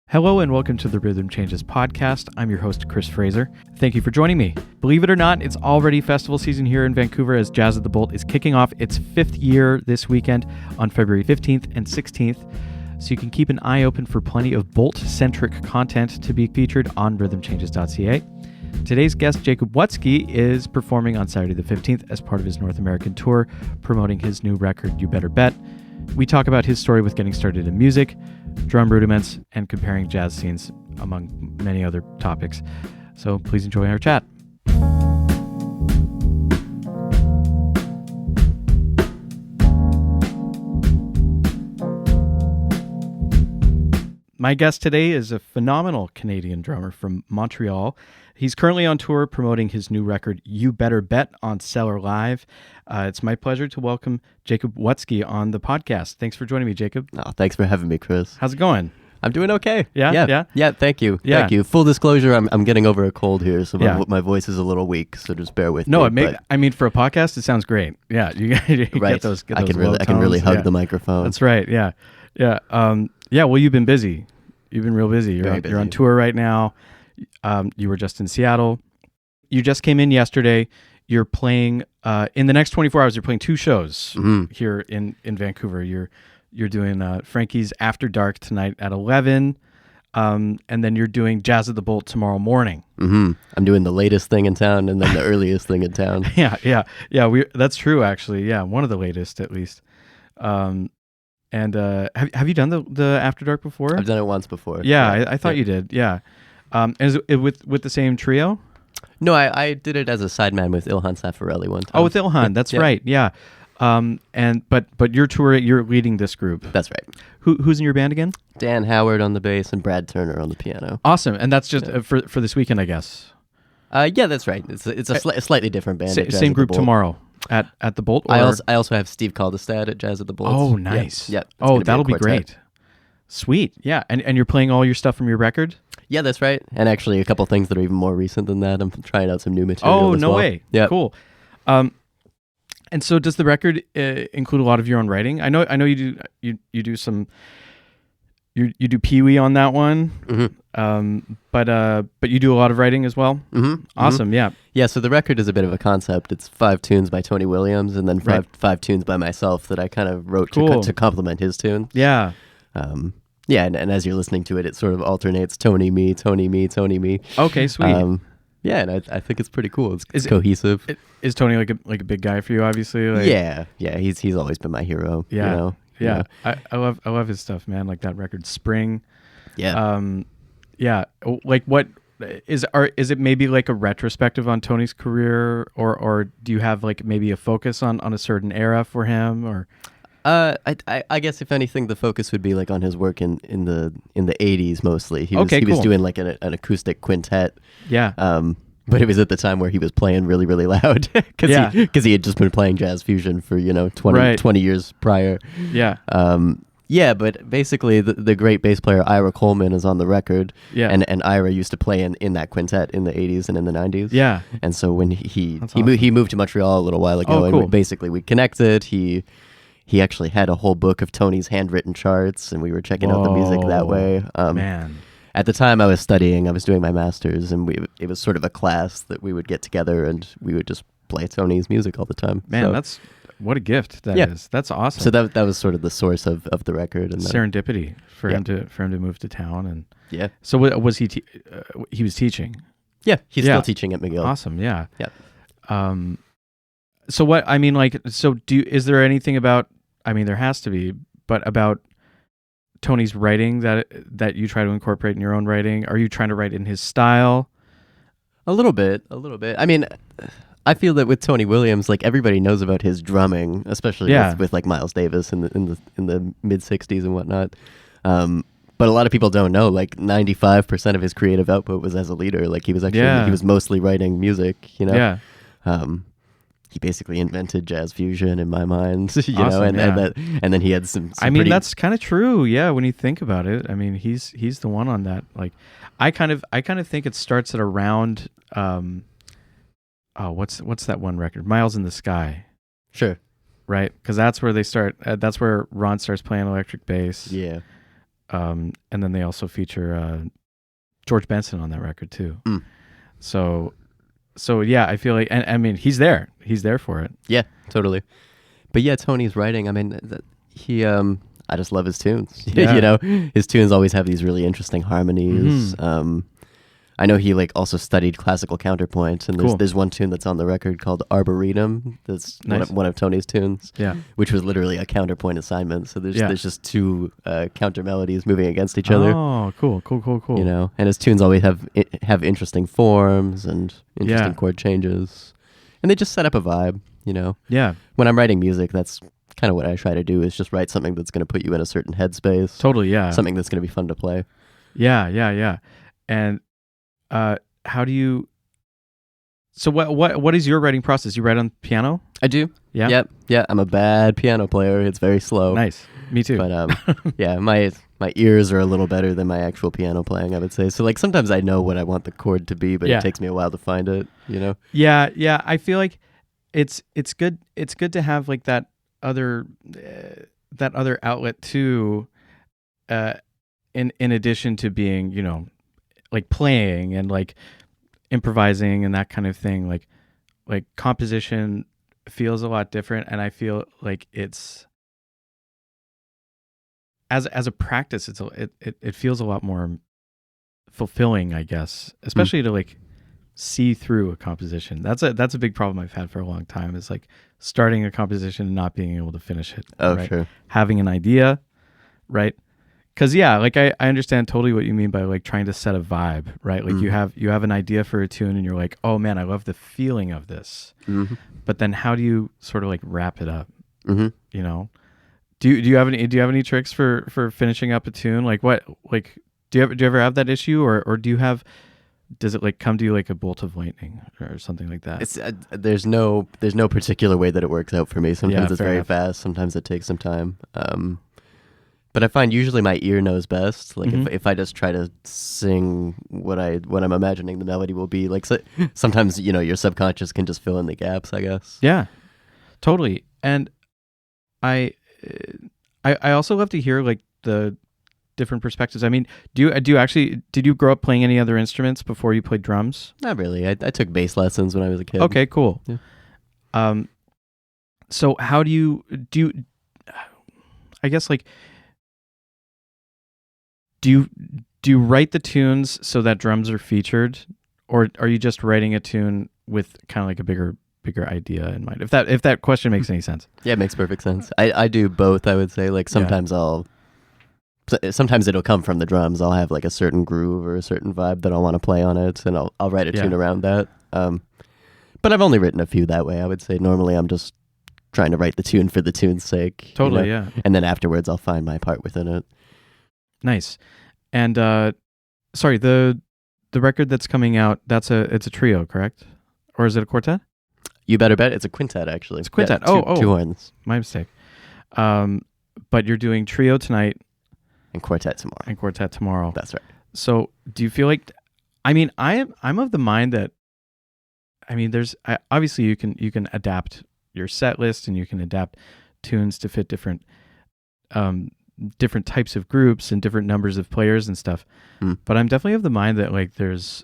Hello and welcome to the Rhythm Changes podcast. I'm your host, Chris Fraser. Thank you for joining me. Believe it or not, it's already festival season here in Vancouver as Jazz at the Bolt is kicking off its 5th year this weekend on February 15th and 16th. So you can keep an eye open for plenty of Bolt-centric content to be featured on rhythmchanges.ca. Today's guest, Jacob Wutzke, is performing on Saturday the 15th as part of his North American tour, promoting his new record, You Better Bet. We talk about his story with getting started in music, drum rudiments, and comparing jazz scenes, among many other topics. So please enjoy our chat. My guest today is a phenomenal Canadian drummer from Montreal. He's currently on tour promoting his new record, You Better Bet, on Cellar Live. It's my pleasure to welcome Jacob Wutzke on the podcast. Thanks for joining me, Jacob. Oh, thanks for having me, Chris. How's it going? I'm doing okay. Yeah? Yeah, thank you. Yeah. Thank you. Full disclosure, I'm getting over a cold here, so Yeah. my voice is a little weak, so just bear with No, me. I mean, for a podcast, it sounds great. Yeah, you Right. get those I can low really tones. hug the microphone. That's right. Yeah. Well, you've been busy. You've been real busy. You're on tour right now. You were just in Seattle. You just came in yesterday. You're playing in the next 24 hours. You're playing 2 shows here in Vancouver. You're doing Frankie's After Dark tonight at 11, and then you're doing Jazz at the Bolt tomorrow morning. I'm doing the latest thing in town and then the earliest thing in town. Yeah. That's true, actually. Yeah, one of the latest at least. And have you done the After Dark before? I've done it once before. Yeah, I thought you did. Yeah. Is it with the same trio? No, I did it as a sideman with Ilhan Safarelli one time. Oh, with Ilhan. That's right. Yeah. But you're leading this group. That's right. Who's in your band again? Dan Howard on the bass and Brad Turner on the piano. Awesome. And that's just for this weekend, I guess. Yeah, that's right. It's a slightly different band. At Jazz Same at group the Bolt. tomorrow at the Bolt. I also have Steve Caldestad at Jazz at the Bolt. Oh, nice. Yeah. Oh, that'll be great. Sweet. Yeah. And you're playing all your stuff from your record? Yeah, that's right. And actually a couple things that are even more recent than that. I'm trying out some new material. Oh, as no well. way. Yeah. Cool. And so does the record include a lot of your own writing? I know you do some you do Pee Wee on that one. But you do a lot of writing as well. Awesome. Yeah. Yeah, so the record is a bit of a concept. It's 5 tunes by Tony Williams and then five tunes by myself that I kind of wrote to complement his tunes. Yeah. And as you're listening to it, it sort of alternates Tony, me, Tony, me, Tony, me. Okay, sweet. Yeah, and I think it's pretty cool. It's cohesive. Is Tony like a big guy for you? Obviously. Like, yeah. He's always been my hero. Yeah. You know? Yeah. I love his stuff, man. Like that record, Spring. Yeah. Yeah. Like what is it maybe like a retrospective on Tony's career, or do you have like maybe a focus on a certain era for him, or? I guess if anything, the focus would be like on his work in the 80s mostly. He was doing like an acoustic quintet. Yeah. But it was at the time where he was playing really, really loud because he had just been playing jazz fusion for 20 years prior. Yeah. But basically the great bass player Ira Coleman is on the record. Yeah. And Ira used to play in that quintet in the 80s and in the 90s. Yeah. And so when he moved to Montreal a little while ago, and we connected. He actually had a whole book of Tony's handwritten charts, and we were checking out the music that way. Man. At the time I was doing my master's, and it was sort of a class that we would get together and we would just play Tony's music all the time. Man, that's what a gift that is. That's awesome. So that was sort of the source of the record. And serendipity for him to move to town. And yeah. So was he he was teaching? Yeah, he's still teaching at McGill. Awesome. Yeah. Yeah. So what I mean, like, so is there anything about? I mean, there has to be, but about Tony's writing that you try to incorporate in your own writing? Are you trying to write in his style? A little bit. I mean, I feel that with Tony Williams, like everybody knows about his drumming, especially with like Miles Davis in the mid '60s and whatnot. But a lot of people don't know, like 95% of his creative output was as a leader. Like he was mostly writing music, Yeah. He basically invented jazz fusion in my mind, and then he had some I mean, that's kind of true. Yeah. When you think about it, I mean, he's the one on that. Like, I kind of think it starts at around, what's that one record? Miles in the Sky. Sure. Right. Cause that's where they start. That's where Ron starts playing electric bass. Yeah. and then they also feature George Benson on that record too. So yeah, I feel like, and I mean, he's there for it. Yeah, totally. But yeah, Tony's writing, I mean, I just love his tunes. Yeah. His tunes always have these really interesting harmonies. I know he like also studied classical counterpoint, and there's one tune that's on the record called Arboretum. That's nice. one of Tony's tunes. Yeah, which was literally a counterpoint assignment. So there's just two counter melodies moving against each other. Oh, cool. And his tunes always have interesting forms and interesting chord changes, and they just set up a vibe. Yeah. When I'm writing music, that's kind of what I try to do, is just write something that's going to put you in a certain headspace. Totally. Yeah. Something that's going to be fun to play. Yeah. And how do you? So what is your writing process? You write on piano? I do. Yeah. Yep. Yeah. I'm a bad piano player. It's very slow. Nice. Me too. But yeah, my ears are a little better than my actual piano playing, I would say. So like sometimes I know what I want the chord to be, but it takes me a while to find it. Yeah. I feel like it's good. It's good to have like that other outlet too. In addition to being, like playing and like improvising and that kind of thing, like composition feels a lot different, and I feel like it's as a practice, it feels a lot more fulfilling, I guess, especially to like see through a composition. That's a big problem I've had for a long time, is like starting a composition and not being able to finish it. Oh, right? sure. Having an idea, right? Because like I understand totally what you mean by like trying to set a vibe, right? Like you have an idea for a tune and you're like, oh man, I love the feeling of this. But then how do you sort of like wrap it up? Do you have any tricks for finishing up a tune? Like what, like do you ever have that issue, or does it like come to you like a bolt of lightning or something like that? It's there's no particular way that it works out for me. Sometimes it's very fast. Sometimes it takes some time. But I find usually my ear knows best. Like if I just try to sing what I'm imagining the melody will be, like sometimes your subconscious can just fill in the gaps, I guess. Yeah, totally. And I also love to hear like the different perspectives. I mean, did you grow up playing any other instruments before you played drums? Not really. I took bass lessons when I was a kid. Okay, cool. Yeah. So how do you I guess like, do you write the tunes so that drums are featured, or are you just writing a tune with kind of like a bigger idea in mind? If that question makes any sense. Yeah, it makes perfect sense. I do both, I would say. Like sometimes sometimes it'll come from the drums. I'll have like a certain groove or a certain vibe that I'll want to play on it, and I'll write a tune around that. But I've only written a few that way. I would say normally I'm just trying to write the tune for the tune's sake. Totally, yeah. And then afterwards I'll find my part within it. Nice. And sorry, the record that's coming out, it's a trio, correct? Or is it a quartet? You better bet it's a quintet, actually. It's a quintet. Yeah, two two horns. My mistake. But you're doing trio tonight and quartet tomorrow. That's right. So do you feel like, I mean, I'm of the mind that, I mean, obviously you can adapt your set list and you can adapt tunes to fit different types of groups and different numbers of players and stuff. But I'm definitely of the mind that like there's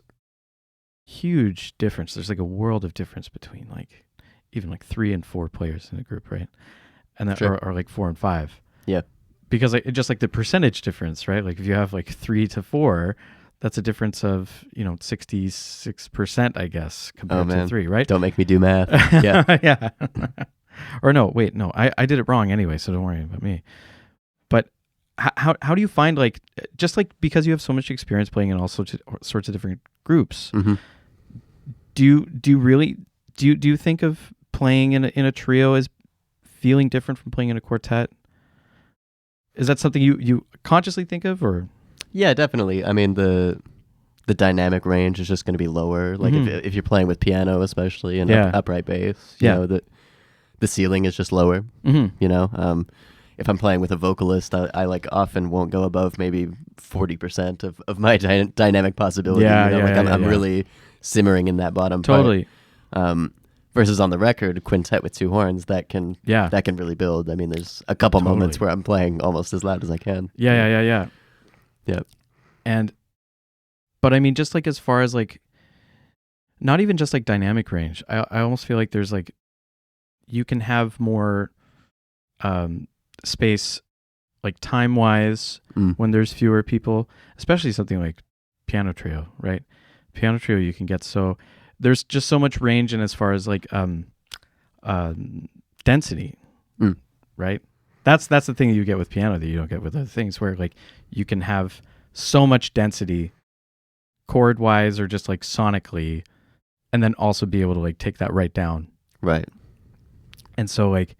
huge difference. There's like a world of difference between like even like 3 and 4 players in a group, right? And that or like 4 and 5. Yeah. Because like just like the percentage difference, right? Like if you have like 3 to 4, that's a difference of 66%, I guess, compared to 3, right? Don't make me do math. Yeah. Yeah. Or no, wait, no, I did it wrong anyway, so don't worry about me. But how do you find like, just like because you have so much experience playing in all sorts of different groups, do you think of playing in a trio as feeling different from playing in a quartet? Is that something you consciously think of, or? Yeah, definitely. I mean, the dynamic range is just going to be lower. Like if you're playing with piano, especially, and upright bass, you know, the ceiling is just lower. If I'm playing with a vocalist, I like often won't go above maybe 40% of my dynamic possibility. I'm really simmering in that bottom part. Versus on the record, quintet with 2 horns, that can really build. I mean, there's a couple moments where I'm playing almost as loud as I can. Yeah. Yeah. But I mean, just like as far as like, not even just like dynamic range. I almost feel like there's like, you can have more space, like time wise, when there's fewer people, especially something like piano trio, right? Piano trio, you can get there's just so much range, and as far as like density, right? That's the thing you get with piano that you don't get with other things, where like you can have so much density chord wise or just like sonically, and then also be able to like take that right down. Right. And so like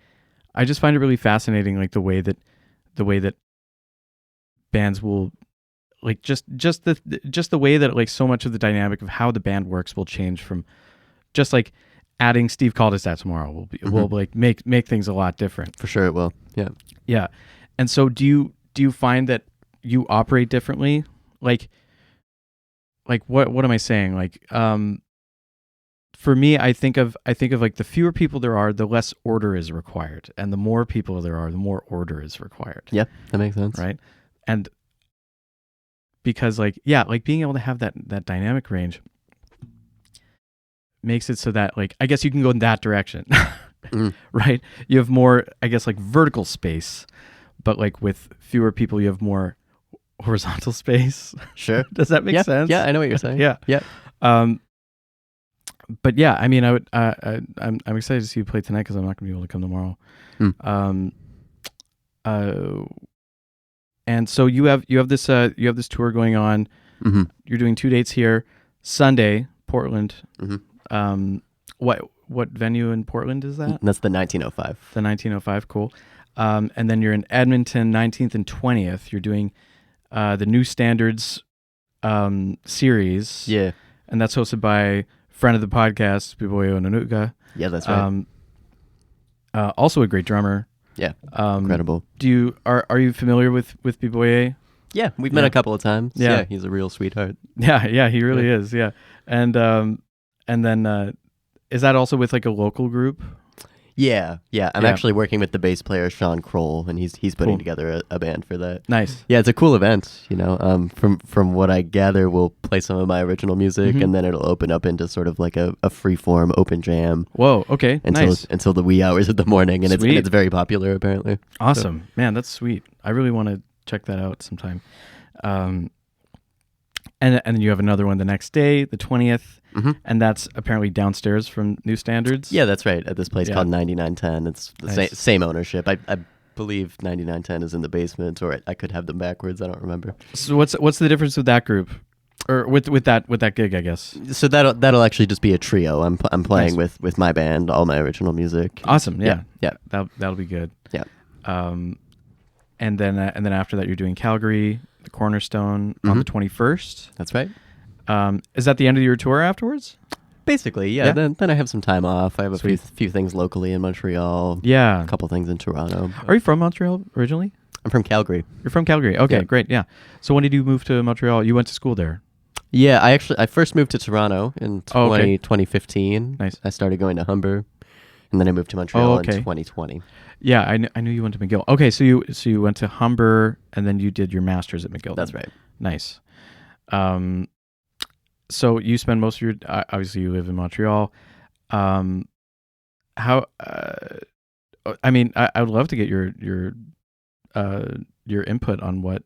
I just find it really fascinating, like the way that bands will like just the way that like so much of the dynamic of how the band works will change from just like adding Steve Caldestat tomorrow will like make things a lot different. For sure it will. Yeah. Yeah. And so do you find that you operate differently? Like what am I saying? Like for me, I think of like the fewer people there are, the less order is required, and the more people there are, the more order is required. Yeah, that makes sense. Right? And because like being able to have that dynamic range makes it so that like I guess you can go in that direction. Right? You have more, I guess, like vertical space, but like with fewer people you have more horizontal space. Sure. Does that make sense? Yeah, I know what you're saying. Yeah. Yeah. But yeah, I mean, I'm excited to see you play tonight because I'm not going to be able to come tomorrow. And so you have this tour going on. You're doing 2 dates here. Sunday, Portland. What venue in Portland is that? That's the 1905. The 1905, cool. And then you're in Edmonton, 19th and 20th. You're doing the New Standards series. Yeah. And that's hosted by friend of the podcast, Biboyo Nanuga. Yeah, that's right. Also a great drummer. Yeah, incredible. Are you familiar with Biboye? Yeah, we've met a couple of times. Yeah, he's a real sweetheart. Yeah, he really is. Yeah, and then is that also with like a local group? Yeah. I'm actually working with the bass player Sean Kroll, and he's putting together a band for that. Nice. Yeah, it's a cool event. You know, from what I gather, we'll play some of my original music, and then it'll open up into sort of like a free-form open jam. Whoa. Okay. Nice. Until the wee hours of the morning, and it's very popular apparently. Awesome, man. That's sweet. I really want to check that out sometime. And then you have another one the next day, the 20th, and that's apparently downstairs from New Standards. Yeah, that's right. At this place called 9910. It's the same ownership. I believe 9910 is in the basement, or I could have them backwards. I don't remember. So what's the difference with that group, or with that gig? I guess. So that'll actually just be a trio. I'm playing with my band, all my original music. Awesome. Yeah. That'll be good. Yeah. And then after that, you're doing Calgary, the Cornerstone on the 21st. That's right. Is that the end of your tour afterwards? Basically, yeah. Then I have some time off. I have a few things locally in Montreal. Yeah. A couple things in Toronto. Are you from Montreal originally? I'm from Calgary. You're from Calgary. Okay, great. Yeah. So when did you move to Montreal? You went to school there. Yeah, I first moved to Toronto in 2015. Nice. I started going to Humber, and then I moved to Montreal in 2020. Yeah, I knew you went to McGill. Okay, so you went to Humber, and then you did your master's at McGill. That's right. Nice. So you spend most of your obviously you live in Montreal. How? I mean, I would love to get your input on what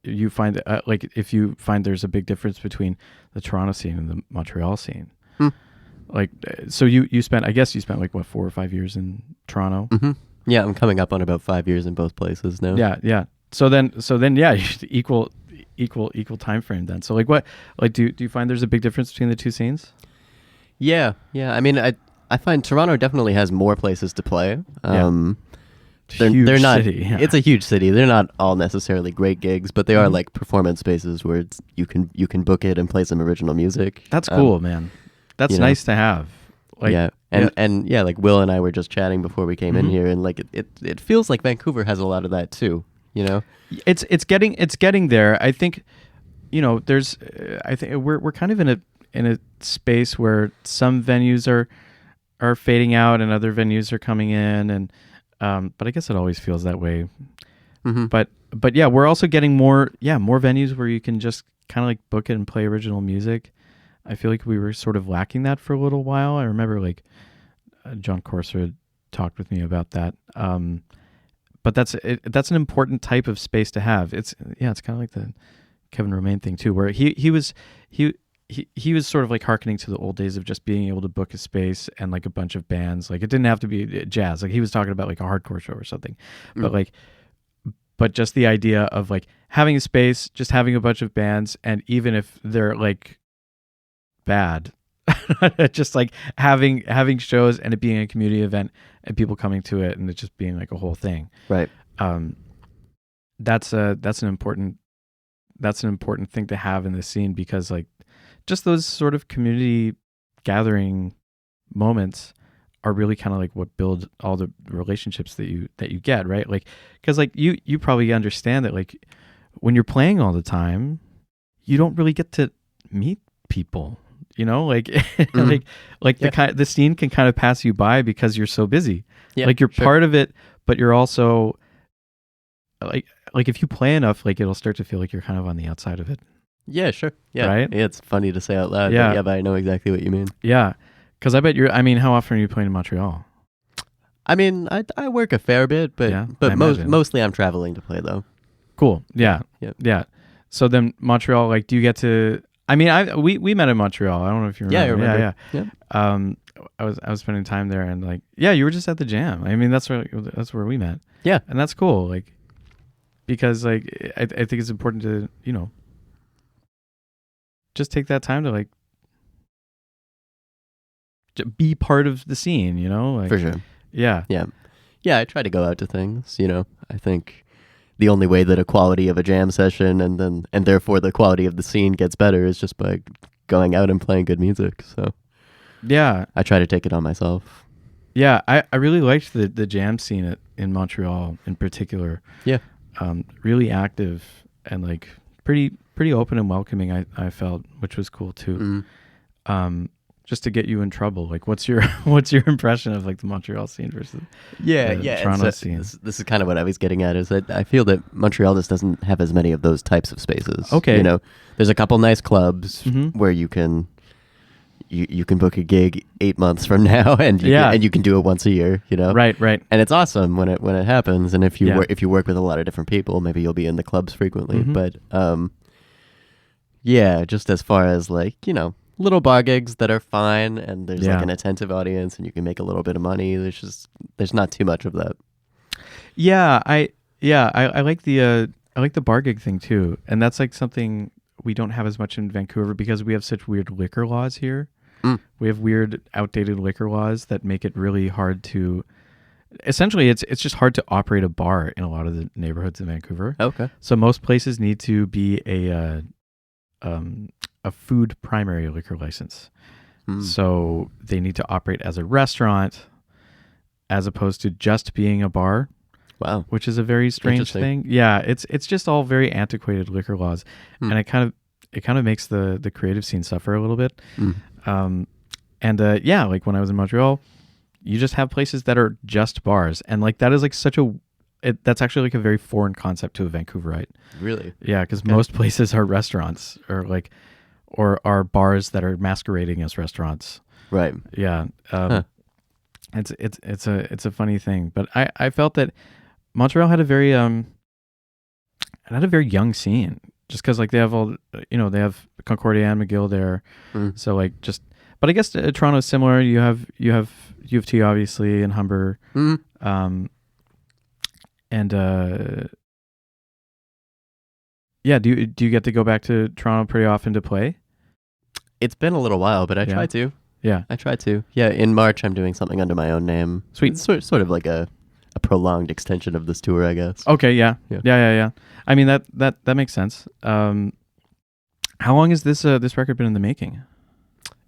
you find. Like, if you find there's a big difference between the Toronto scene and the Montreal scene. Like, so you spent like what 4 or 5 years in Toronto. Yeah, I'm coming up on about 5 years in both places now. Yeah. So then, yeah, equal time frame then. So do you find there's a big difference between the two scenes? Yeah. I mean, I find Toronto definitely has more places to play. They're not. City, yeah. It's a huge city. They're not all necessarily great gigs, but they are like performance spaces where you can book it and play some original music. That's cool, man. That's nice to have. Like, and like Will and I were just chatting before we came in here, and like it feels like Vancouver has a lot of that too. You know, it's getting there. I think, there's. I think we're kind of in a space where some venues are fading out and other venues are coming in, and but I guess it always feels that way. But but yeah, we're also getting more venues where you can just kind of like book it and play original music. I feel like we were sort of lacking that for a little while. I remember like John Corser had talked with me about that. But that's an important type of space to have. It's kind of like the Kevin Romain thing too, where he was sort of like hearkening to the old days of just being able to book a space and like a bunch of bands. Like it didn't have to be jazz. Like he was talking about like a hardcore show or something, but just the idea of like having a space, just having a bunch of bands, and even if they're like bad, just like having shows and it being a community event and people coming to it and it just being like a whole thing. Right. That's an important thing to have in the scene, because like just those sort of community gathering moments are really kind of like what build all the relationships that you get, right? Like, because like you probably understand that like when you're playing all the time, you don't really get to meet people, you know, like Mm-hmm. the scene can kind of pass you by because you're so busy. Yeah, like you're sure. part of it, but you're also like if you play enough, like it'll start to feel like you're kind of on the outside of it. Yeah, sure. Yeah. Right? Yeah, it's funny to say out loud. Yeah. But I know exactly what you mean. Yeah. Because I bet how often are you playing in Montreal? I mean, I work a fair bit, but Yeah, I but imagine. mostly I'm traveling to play though. Cool. Yeah. Yeah. So then Montreal, like, do you get to? I mean, we met in Montreal. I don't know if you remember. Yeah, I remember. Yeah. I was spending time there, and like, yeah, you were just at the jam. I mean, that's where we met. Yeah. And that's cool. Like, because like I think it's important to just take that time to like be part of the scene. Like, For sure. Yeah. Yeah. Yeah, I try to go out to things, I think the only way that a quality of a jam session and therefore the quality of the scene gets better is just by going out and playing good music. So Yeah. I try to take it on myself. Yeah, I really liked the jam scene in Montreal in particular. Yeah. Really active and like pretty open and welcoming. I felt, which was cool too. Mm. Just to get you in trouble, like what's your impression of like the Montreal scene versus the Toronto scene? This is kind of what I was getting at. Is that I feel that Montreal just doesn't have as many of those types of spaces. Okay, there's a couple nice clubs Mm-hmm. where you can book a gig 8 months from now, and you can do it once a year. Right. And it's awesome when it happens. And if you Yeah. if you work with a lot of different people, maybe you'll be in the clubs frequently. Mhm. But just as far as like little bar gigs that are fine, and there's Yeah. like an attentive audience, and you can make a little bit of money. There's not too much of that. Yeah, I like the bar gig thing too, and that's like something we don't have as much in Vancouver because we have such weird liquor laws here. Mm. We have weird, outdated liquor laws that make it really hard to. Essentially, it's just hard to operate a bar in a lot of the neighborhoods in Vancouver. Okay. So most places need to be a food primary liquor license. Mm. So they need to operate as a restaurant as opposed to just being a bar. Wow. Which is a very strange Interesting. thing. Yeah, it's just all very antiquated liquor laws, Hmm. and it kind of makes the creative scene suffer a little bit. Mm. Like when I was in Montreal, you just have places that are just bars, and like that is like that's actually like a very foreign concept to a Vancouverite. Really? Yeah, because Okay. most places are restaurants or are bars that are masquerading as restaurants. Right. Yeah. Huh. It's a funny thing, but I felt that Montreal had a very young scene, just because like they have all they have Concordia and McGill there, Mm. so like but I guess Toronto's similar. You have U of T obviously and Humber, Mm. Yeah. Do you get to go back to Toronto pretty often to play? It's been a little while, but I Yeah. try to. Yeah. I try to. Yeah, in March I'm doing something under my own name. Sweet. It's sort of like a prolonged extension of this tour, I guess. Okay. Yeah. Yeah. Yeah. I mean that makes sense. How long has this record been in the making?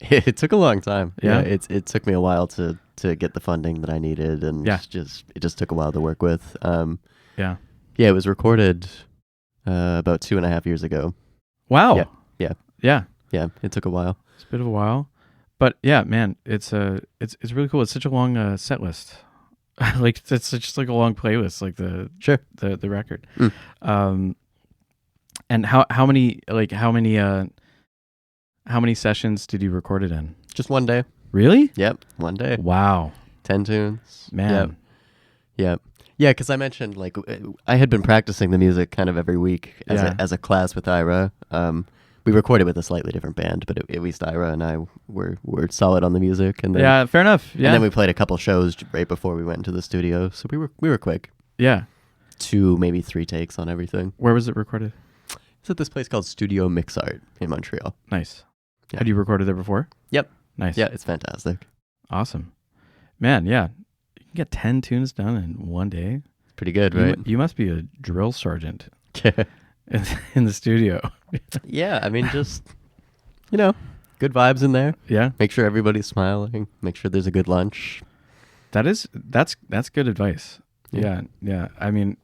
It took a long time. Yeah? It took me a while to get the funding that I needed, and Yeah. it just took a while to work with. Yeah. Yeah, it was recorded about 2.5 years ago. Wow. Yeah. Yeah. It took a while. It's a bit of a while, but yeah, man, it's really cool. It's such a long set list. Like it's just like a long playlist, like the record. And how many sessions did you record it in? Just one day. Really? Yep, one day. Wow. 10 tunes. Man. Yep. Yeah, because I mentioned like I had been practicing the music kind of every week as a class with Ira. We recorded with a slightly different band, but at least Ira and I were solid on the music. And then, fair enough. Yeah. And then we played a couple shows right before we went into the studio, so we were quick. Yeah. 2, maybe 3 takes on everything. Where was it recorded? It's at this place called Studio Mixart in Montreal. Nice. Yeah. Had you recorded there before? Yep. Nice. Yeah, it's fantastic. Awesome. Man, yeah. You can get 10 tunes done in one day. Pretty good, right? You must be a drill sergeant in the studio. Yeah, I mean, just, good vibes in there. Yeah. Make sure everybody's smiling. Make sure there's a good lunch. That's good advice. Yeah. I mean,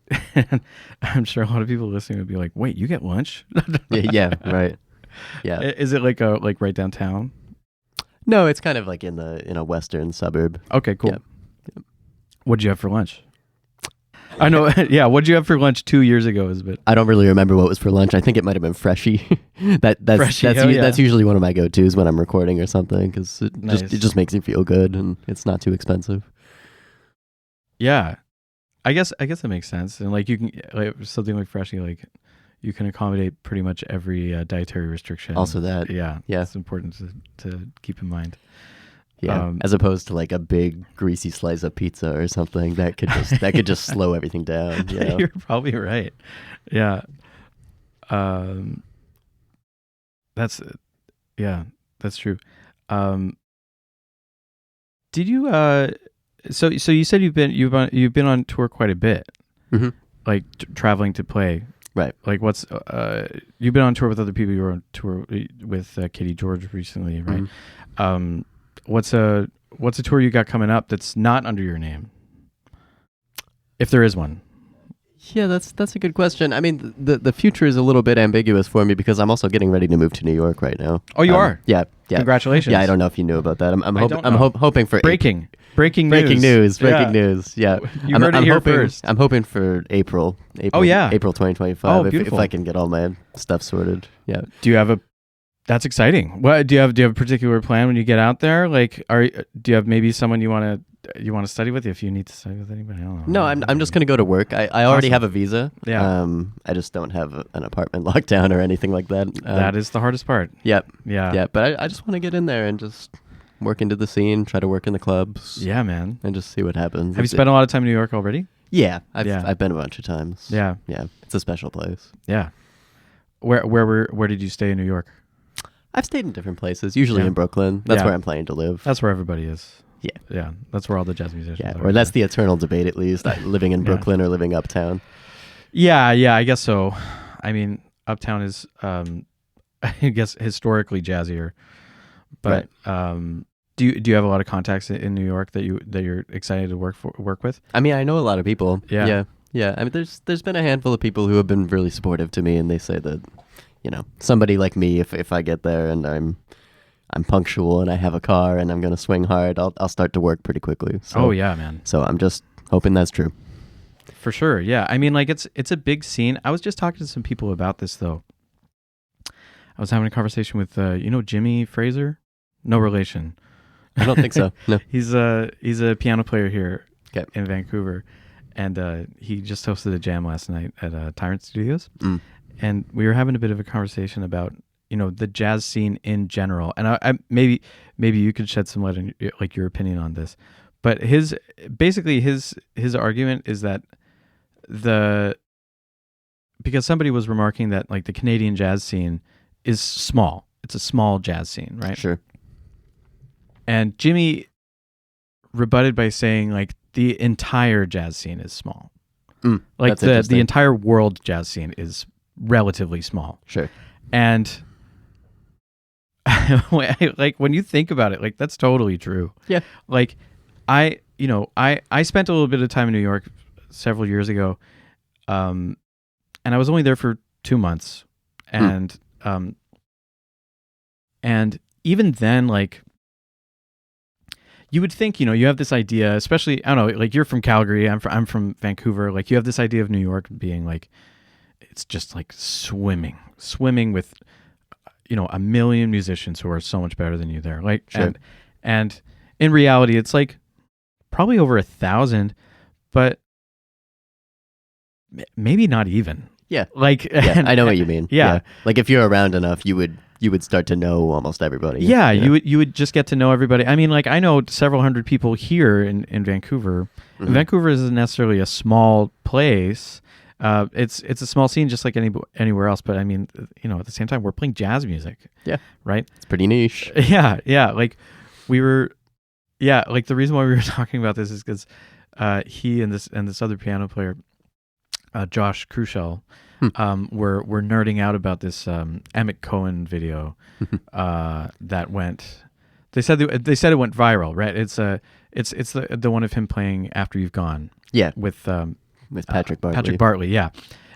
I'm sure a lot of people listening would be like, "Wait, you get lunch?" yeah, right. Yeah. Is it like right downtown? No, it's kind of like in a western suburb. Okay, cool. Yep. What'd you have for lunch? I know. Yeah, what'd you have for lunch 2 years ago? I don't really remember what was for lunch. I think it might have been Freshie. That's usually one of my go-tos when I'm recording or something, because it just makes you feel good and it's not too expensive. Yeah, I guess that makes sense. And like you can something like Freshie, like you can accommodate pretty much every dietary restriction. Also that. Yeah. It's important to keep in mind. Yeah, as opposed to like a big greasy slice of pizza or something that could just slow everything down. You know? You're probably right. Yeah. That's true. Did you so you said you've been on tour quite a bit, like traveling to play. Right. Like what's you've been on tour with other people. You were on tour with Katie George recently, right? Mm-hmm. What's a tour you got coming up that's not under your name? If there is one. Yeah, that's a good question. I mean, the future is a little bit ambiguous for me because I'm also getting ready to move to New York right now. Oh, you are? Yeah. Congratulations. Yeah, I don't know if you knew about that. I'm hoping for breaking news. Breaking news. Yeah, you heard it here first. I'm hoping for April. Oh yeah, April 2025. Oh, if I can get all my stuff sorted. Yeah. Do you have That's exciting. What do you have a particular plan when you get out there? Like, do you have maybe someone you want to study with? If you need to study with anybody, I don't know. No, I'm just gonna go to work. I already have a visa. Yeah. I just don't have an apartment locked down or anything like that. That is the hardest part. Yep. Yeah. Yeah. But I just want to get in there and just work into the scene, try to work in the clubs. Yeah, man. And just see what happens. Have you spent a lot of time in New York already? Yeah. I've been a bunch of times. Yeah. Yeah. It's a special place. Yeah. Where did you stay in New York? I've stayed in different places, usually in Brooklyn. That's where I'm planning to live. That's where everybody is. Yeah. Yeah. That's where all the jazz musicians are. Or that's the eternal debate, at least, living in Brooklyn or living uptown. Yeah, I guess so. I mean, uptown is, I guess, historically jazzier. But do you have a lot of contacts in New York that you're excited to work with? I mean, I know a lot of people. Yeah. I mean, there's been a handful of people who have been really supportive to me, and they say that, somebody like me, if I get there and I'm punctual and I have a car and I'm going to swing hard, I'll start to work pretty quickly. So, oh yeah, man. So I'm just hoping that's true. For sure. Yeah. I mean, like it's a big scene. I was just talking to some people about this though. I was having a conversation with Jimmy Fraser. No relation. I don't think so. No. He's a piano player here in Vancouver, and he just hosted a jam last night at Tyrant Studios. And we were having a bit of a conversation about, the jazz scene in general. And I maybe you could shed some light on your opinion on this. But his argument is that because somebody was remarking that like the Canadian jazz scene is small. It's a small jazz scene, right? Sure. And Jimmy rebutted by saying like the entire jazz scene is small. Like the entire world jazz scene is relatively small. Sure. And like when you think about it, like that's totally true. Yeah. Like I spent a little bit of time in New York several years ago. And I was only there for 2 months. And and even then, like, you would think, you have this idea, especially, I don't know, like you're from Calgary, I'm from Vancouver, like you have this idea of New York being like, it's just like swimming with, a million musicians who are so much better than you there. Like, sure. and in reality, it's like probably over 1,000, but maybe not even. Yeah. Like, yeah, I know what you mean. Yeah. Like if you're around enough, you would start to know almost everybody. Yeah, you would just get to know everybody. I mean, like I know several hundred people here in Vancouver. Mm-hmm. Vancouver isn't necessarily a small place. It's a small scene just like anywhere else. But I mean, at the same time, we're playing jazz music. Yeah. Right? It's pretty niche. Yeah. Like like the reason why we were talking about this is because he and this other piano player, Josh Crushell, were nerding out about this Emmett Cohen video that went. They said it went viral, right? It's the one of him playing After You've Gone. Yeah, with Patrick Bartley. Patrick Bartley, yeah.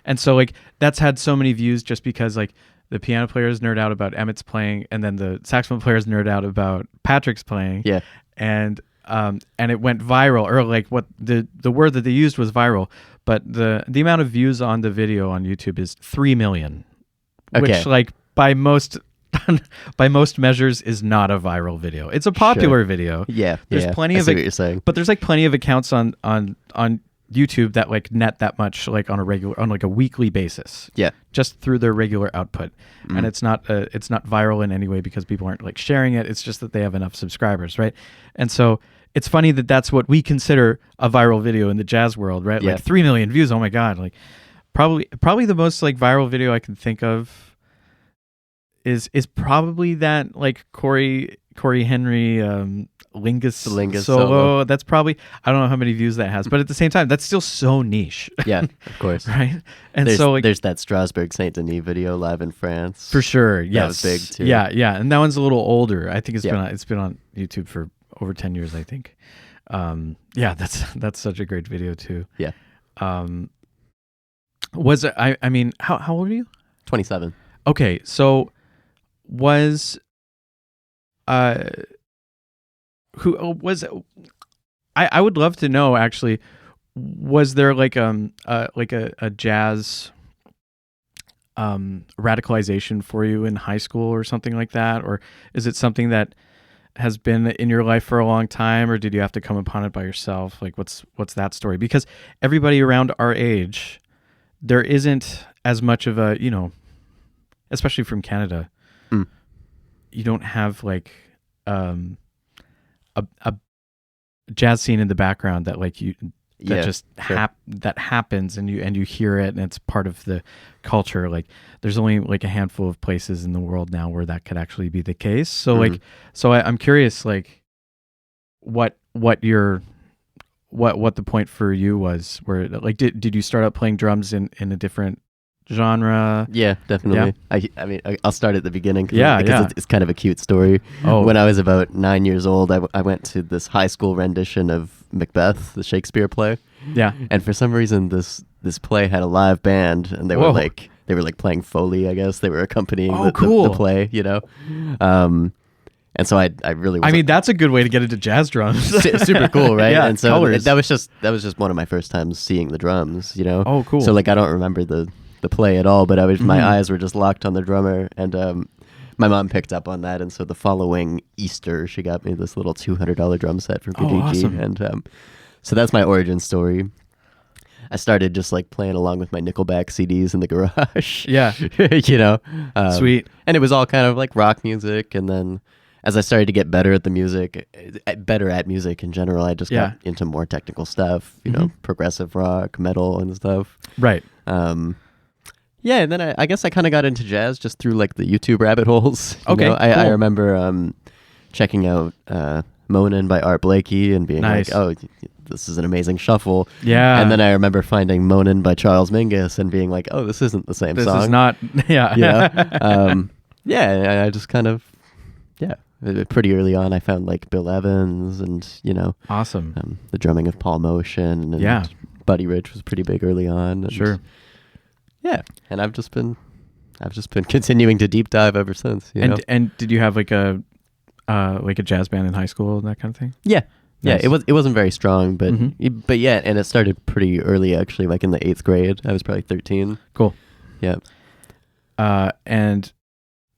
And so like that's had so many views just because like the piano players nerd out about Emmett's playing, and then the saxophone players nerd out about Patrick's playing. Yeah, and it went viral, or like what the word that they used was viral. But the amount of views on the video on YouTube is 3 million, which like by most measures is not a viral video. It's a popular video. Yeah, there's plenty of what you're saying. But there's like plenty of accounts on YouTube that like net that much like on a weekly basis. Yeah, just through their regular output, and it's not viral in any way because people aren't like sharing it. It's just that they have enough subscribers, right? And so it's funny that that's what we consider a viral video in the jazz world, right? Yeah. Like 3 million views. Oh my God. Like probably the most like viral video I can think of is probably that like Corey Henry, Lingus solo. That's probably, I don't know how many views that has, but at the same time, that's still so niche. Yeah, of course. Right. And there's, so like, there's that Strasbourg Saint Denis video live in France. For sure. Yes. That was big too. Yeah. And that one's a little older. I think it's been on YouTube for over 10 years, I think. That's such a great video too. Yeah. Was it, I mean, how old are you? 27. Okay. So was, who was, I would love to know actually, was there like a jazz radicalization for you in high school or something like that? Or is it something that has been in your life for a long time, or did you have to come upon it by yourself? Like what's that story? Because everybody around our age, there isn't as much of a, especially from Canada, you don't have like a jazz scene in the background that like that happens and you hear it and it's part of the culture. Like there's only like a handful of places in the world now where that could actually be the case. So I'm curious, like what the point for you was, where like did you start out playing drums in a different genre? Yeah, definitely. Yeah. I mean, I'll start at the beginning because it's kind of a cute story. Oh. When I was about 9 years old, I went to this high school rendition of Macbeth, the Shakespeare play. Yeah. And for some reason, this play had a live band, and they were like playing Foley, I guess. They were accompanying the play, and so I really was, I mean, that's a good way to get into jazz drums. Super cool, right? Yeah, and so colors. that was just one of my first times seeing the drums, Oh, cool. So like I don't remember the play at all, but my eyes were just locked on the drummer, and my mom picked up on that, and so the following Easter she got me this little $200 drum set from Kijiji. Awesome. And so that's my origin story. I started just like playing along with my Nickelback CDs in the garage. Yeah. Sweet. And it was all kind of like rock music, and then as I started to get better at music in general, I just got into more technical stuff, progressive rock, metal and stuff. Right. Yeah, and then I guess I kind of got into jazz just through like the YouTube rabbit holes. Okay, cool. I remember checking out Moanin' by Art Blakey and being nice. like, oh, this is an amazing shuffle. Yeah. And then I remember finding Moanin' by Charles Mingus and being like, oh, this isn't the same song. This is not, yeah. Yeah, I just kind of, pretty early on I found like Bill Evans and, awesome. The drumming of Paul Motion. And Buddy Rich was pretty big early on. And sure. Yeah, and I've just been continuing to deep dive ever since. And did you have like a like a jazz band in high school and that kind of thing? Yeah. Nice. Yeah, it wasn't very strong, but Mm-hmm. but yeah, and it started pretty early actually, like in the 8th grade. I was probably 13. Cool. Yeah. And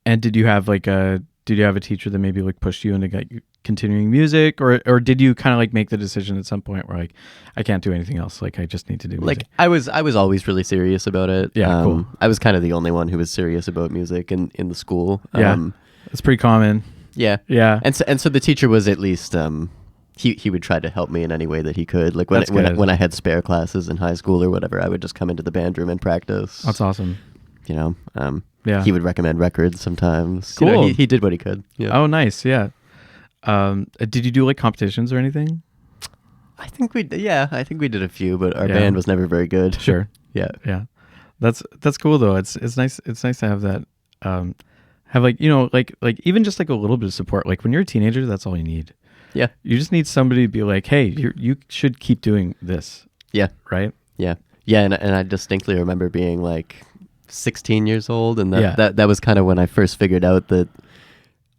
did you have a teacher that maybe like pushed you into like continuing music, or did you kind of like make the decision at some point where like I can't do anything else, like I just need to do music? Like I was always really serious about it. Yeah, cool. I was kind of the only one who was serious about music in the school. Yeah, it's pretty common. Yeah. Yeah. And so the teacher was at least he would try to help me in any way that he could. Like when I had spare classes in high school or whatever, I would just come into the band room and practice. That's awesome. You know, yeah. He would recommend records sometimes. Cool. You know, he did what he could. Yeah. Oh, nice. Yeah. Did you do like competitions or anything? I think we did a few, but our band was never very good. Sure. Yeah. Yeah. That's cool though. It's nice. It's nice to have that. Have like, you know, like even just like a little bit of support. Like when you're a teenager, that's all you need. Yeah. You just need somebody to be like, hey, you should keep doing this. Yeah. Right. Yeah. Yeah. And I distinctly remember being like 16 years old, and that was kind of when I first figured out that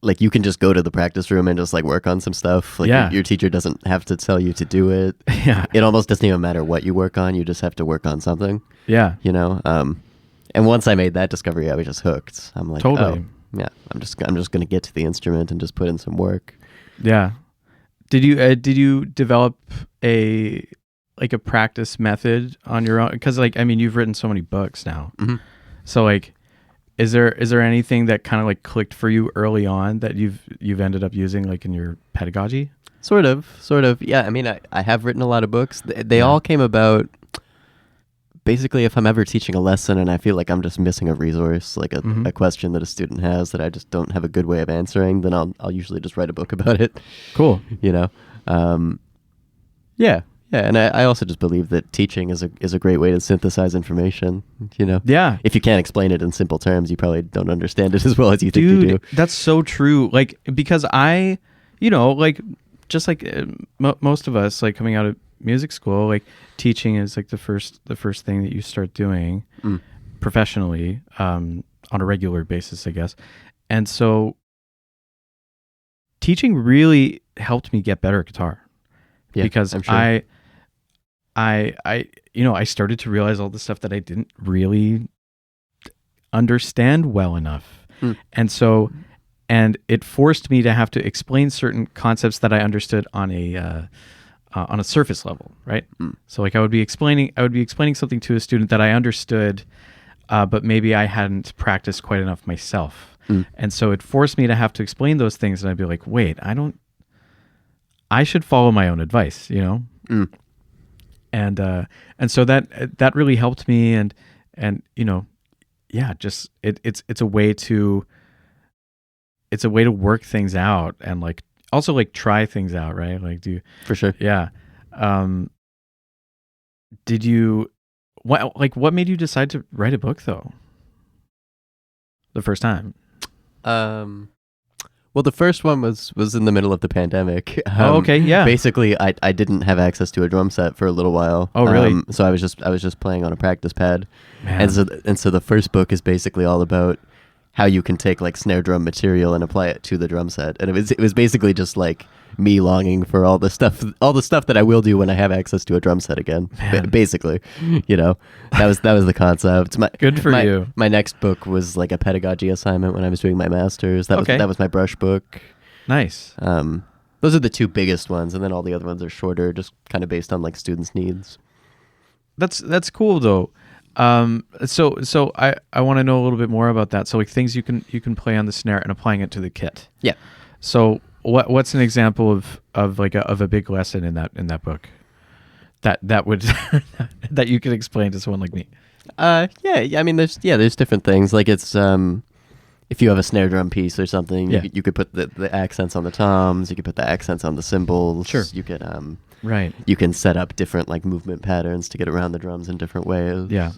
like you can just go to the practice room and just like work on some stuff. Like your teacher doesn't have to tell you to do it. Yeah. It almost doesn't even matter what you work on. You just have to work on something. Yeah. You know. And once I made that discovery, I was just hooked. I'm like, totally. Oh, yeah. I'm just gonna get to the instrument and just put in some work. Yeah. Did you develop a practice method on your own? Because like, I mean, you've written so many books now. Mm-hmm. So like, is there anything that kind of like clicked for you early on that you've ended up using like in your pedagogy? Sort of. Yeah. I mean, I have written a lot of books. They all came about basically if I'm ever teaching a lesson and I feel like I'm just missing a resource, like a question that a student has that I just don't have a good way of answering, then I'll usually just write a book about it. Cool. You know? Yeah. Yeah, and I also just believe that teaching is a great way to synthesize information, you know? Yeah. If you can't explain it in simple terms, you probably don't understand it as well as you think you do. That's so true. Like, because you know, like, just like most of us, like, coming out of music school, like, teaching is, like, the first thing that you start doing professionally on a regular basis, I guess. And so teaching really helped me get better at guitar. Yeah, because I'm sure. I started to realize all the stuff that I didn't really understand well enough. And it forced me to have to explain certain concepts that I understood on a surface level, right? So like I would be explaining something to a student that I understood, but maybe I hadn't practiced quite enough myself. And so it forced me to have to explain those things, and I'd be like, wait, I should follow my own advice, you know? And so that really helped me, and you know, yeah, just it's a way to work things out and like also like try things out, right? Like for sure. Yeah. What made you decide to write a book though? The first time? Well, the first one was in the middle of the pandemic. Okay, yeah. Basically, I didn't have access to a drum set for a little while. Oh, really? So I was just playing on a practice pad. Man. And so the first book is basically all about how you can take like snare drum material and apply it to the drum set. And it was basically just like me longing for all the stuff that I will do when I have access to a drum set again. Basically, you know, that was the concept. Good for you. My next book was like a pedagogy assignment when I was doing my master's. That was my brush book. Nice. Those are the two biggest ones, and then all the other ones are shorter, just kind of based on like students' needs. That's cool though. So I want to know a little bit more about that. So like things you can play on the snare and applying it to the kit. Yeah. So what's an example of a big lesson in that book that would that you could explain to someone like me? Yeah. I mean, there's different things. Like it's if you have a snare drum piece or something, you could put the accents on the toms. You could put the accents on the cymbals. Sure. You could right. You can set up different like movement patterns to get around the drums in different ways. Yeah.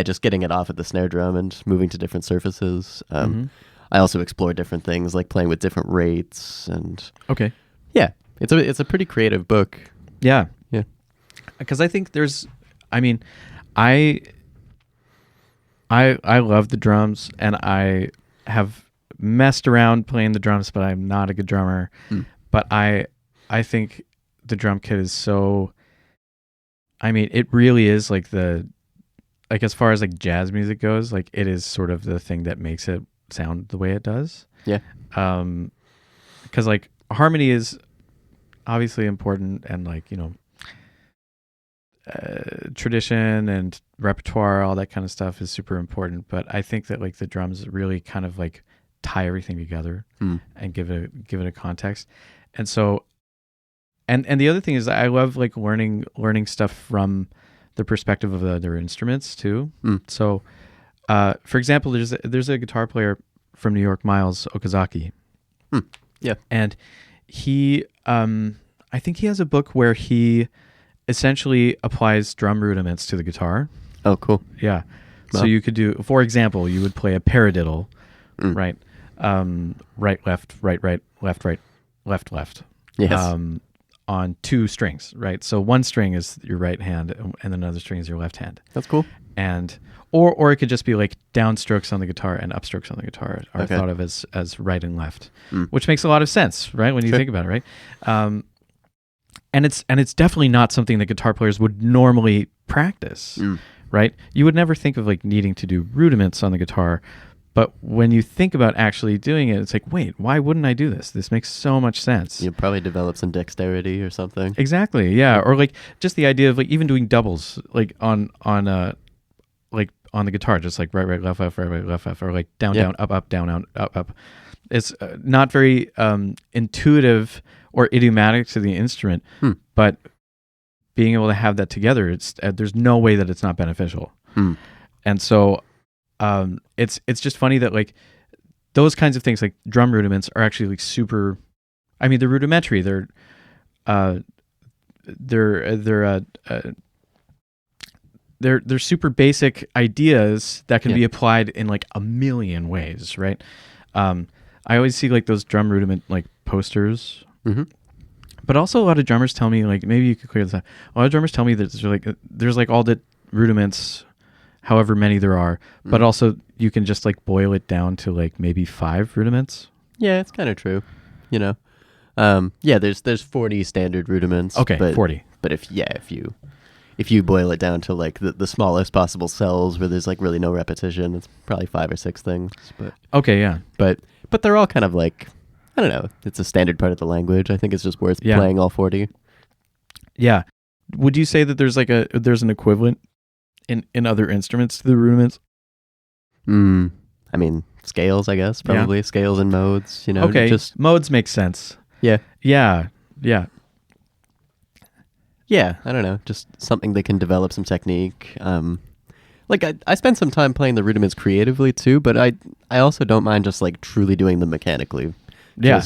Just getting it off at the snare drum and moving to different surfaces. I also explore different things like playing with different rates and. Okay. Yeah, it's a pretty creative book. Yeah. Yeah. Because I think I love the drums, and I have messed around playing the drums, but I'm not a good drummer. But I think the drum kit is so, I mean, it really is like as far as like jazz music goes, like it is sort of the thing that makes it sound the way it does. Yeah. Because like harmony is obviously important, and like, tradition and repertoire, all that kind of stuff is super important. But I think that like the drums really kind of like tie everything together and give it a context. And so, and the other thing is that I love like learning stuff from the perspective of the other instruments too. So, for example, there's a guitar player from New York, Miles Okazaki. Yeah. And he, I think he has a book where he essentially applies drum rudiments to the guitar. Oh, cool. Yeah. Wow. So you could do, for example, you would play a paradiddle, right? Right, left, right, left, right, left, left. Yes. On two strings, right? So one string is your right hand and another string is your left hand. That's cool. And or it could just be like downstrokes on the guitar and upstrokes on the guitar are thought of as right and left, which makes a lot of sense, right? When you think about it, right? And it's definitely not something that guitar players would normally practice, right? You would never think of like needing to do rudiments on the guitar, but when you think about actually doing it, it's like, wait, why wouldn't I do this? This makes so much sense. You'll probably develop some dexterity or something. Exactly, yeah. Or like just the idea of like even doing doubles, like on the guitar, just like right, left, right, left, or like down, up, down, up. It's not very intuitive or idiomatic to the instrument, but being able to have that together, it's there's no way that it's not beneficial. And so it's just funny that like those kinds of things, like drum rudiments, are actually like super. I mean, they're rudimentary. They're super basic ideas that can be applied in like a million ways, right? I always see like those drum rudiment like posters, but also a lot of drummers tell me, like, maybe you could clear this up. A lot of drummers tell me that there's like all the rudiments, however many there are, but also you can just like boil it down to like maybe 5 rudiments. Yeah, it's kind of true. There's 40 standard rudiments. Okay, but, 40. But if you boil it down to like the smallest possible cells where there's like really no repetition, it's probably 5 or 6 things. But okay, yeah. But they're all kind of like, I don't know, it's a standard part of the language. I think it's just worth playing all 40. Yeah. Would you say that there's an equivalent in other instruments to the rudiments? I mean, scales, I guess, probably. Scales and modes, Okay, just modes make sense. Yeah. Yeah. Yeah, I don't know, just something that can develop some technique. Like I spend some time playing the rudiments creatively too, but I also don't mind just like truly doing them mechanically. Yeah.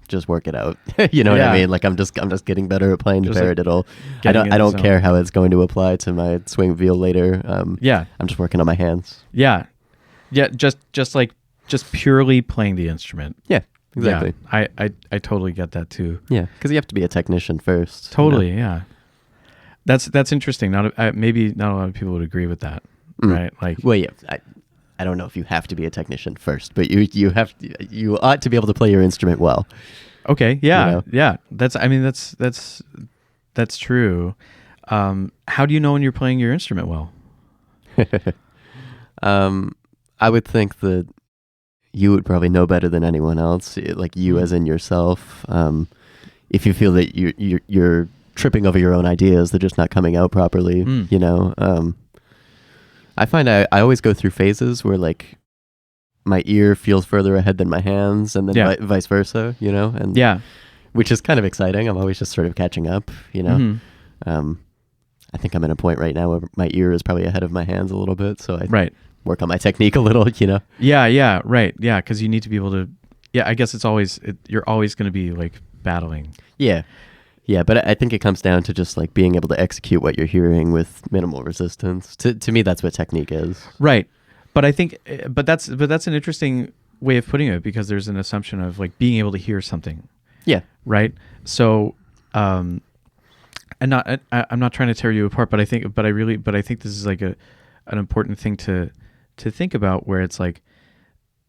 Just work it out. You know what I mean? Like I'm just getting better at playing the paradiddle. Like I don't care how it's going to apply to my swing wheel later. I'm just working on my hands. Yeah. Just purely playing the instrument. Yeah. Exactly. Yeah, I totally get that too. Yeah, because you have to be a technician first. Totally, yeah. That's interesting. Maybe not a lot of people would agree with that, right? Like, well, yeah. I don't know if you have to be a technician first, but you ought to be able to play your instrument well. Okay, yeah, yeah. That's true. How do you know when you're playing your instrument well? I would think that you would probably know better than anyone else, like you as in yourself. If you feel that you're tripping over your own ideas, they're just not coming out properly, I find I always go through phases where like my ear feels further ahead than my hands, and then vice versa, and which is kind of exciting. I'm always just sort of catching up, I think I'm at a point right now where my ear is probably ahead of my hands a little bit, so I work on my technique a little, Yeah, right. Yeah, because you need to be able to. Yeah, I guess you're always going to be like battling. Yeah, but I think it comes down to just like being able to execute what you're hearing with minimal resistance. To me, that's what technique is. Right, but I think, but that's an interesting way of putting it, because there's an assumption of like being able to hear something. Yeah. Right. So, I'm not trying to tear you apart, but I think this is like an important thing to think about, where it's like,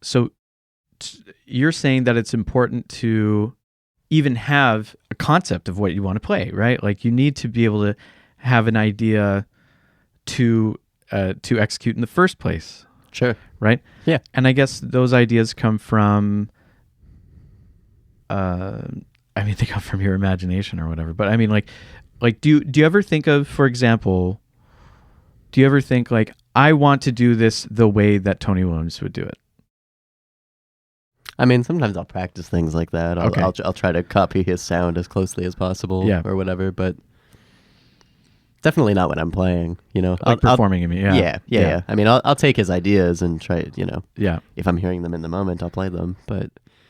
so you're saying that it's important to even have a concept of what you want to play, right? Like you need to be able to have an idea to execute in the first place. Sure. Right? Yeah. And I guess those ideas come from they come from your imagination or whatever. But I mean like do you ever think of, for example, do you ever think like, I want to do this the way that Tony Williams would do it? I mean, sometimes I'll practice things like that. I'll try to copy his sound as closely as possible, or whatever. But definitely not when I'm playing. Like performing in me. Yeah. I mean, I'll take his ideas and try. Yeah. If I'm hearing them in the moment, I'll play them. But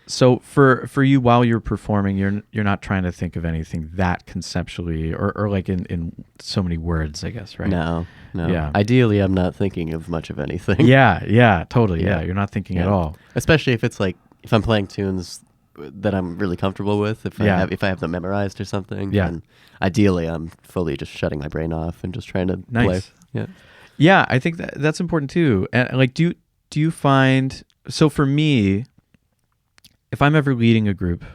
so for you, while you're performing, you're not trying to think of anything that conceptually or like in so many words, I guess, right? No. Yeah. Ideally, I'm not thinking of much of anything. Yeah, totally. Yeah, you're not thinking at all. Especially if it's like, if I'm playing tunes that I'm really comfortable with, if I have them memorized or something, then ideally I'm fully just shutting my brain off and just trying to play. Yeah, I think that's important too. And like, do you find, so for me, if I'm ever leading a group